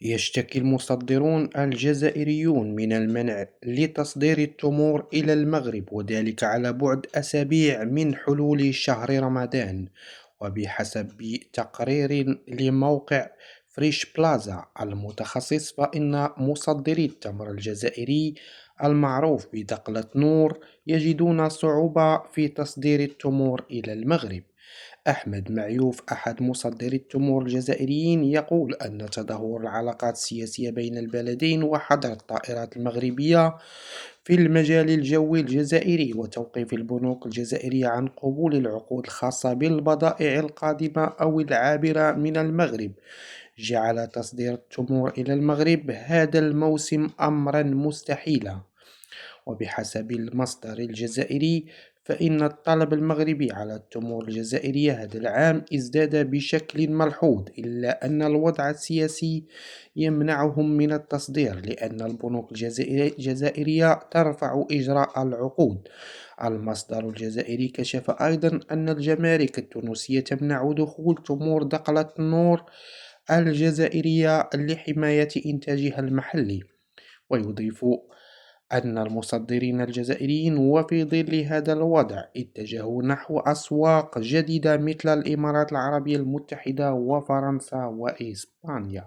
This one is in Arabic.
يشتكي المصدرون الجزائريون من المنع لتصدير التمور إلى المغرب، وذلك على بعد أسابيع من حلول شهر رمضان. وبحسب تقرير لموقع فريش بلازا المتخصص، فإن مصدري التمر الجزائري المعروف بدقلة نور يجدون صعوبة في تصدير التمور إلى المغرب. أحمد معيوف أحد مصدري التمور الجزائريين يقول أن تدهور العلاقات السياسية بين البلدين وحظر الطائرات المغربية في المجال الجوي الجزائري وتوقيف البنوك الجزائرية عن قبول العقود الخاصة بالبضائع القادمة أو العابرة من المغرب جعل تصدير التمور إلى المغرب هذا الموسم أمرا مستحيلا. وبحسب المصدر الجزائري، فإن الطلب المغربي على التمور الجزائرية هذا العام ازداد بشكل ملحوظ، إلا أن الوضع السياسي يمنعهم من التصدير لأن البنوك الجزائرية ترفع إجراء العقود. المصدر الجزائري كشف أيضا أن الجمارك التونسية تمنع دخول تمور دقلة النور الجزائرية لحماية إنتاجها المحلي. ويضيف أن المصدرين الجزائريين وفي ظل هذا الوضع اتجهوا نحو أسواق جديدة مثل الإمارات العربية المتحدة وفرنسا وإسبانيا.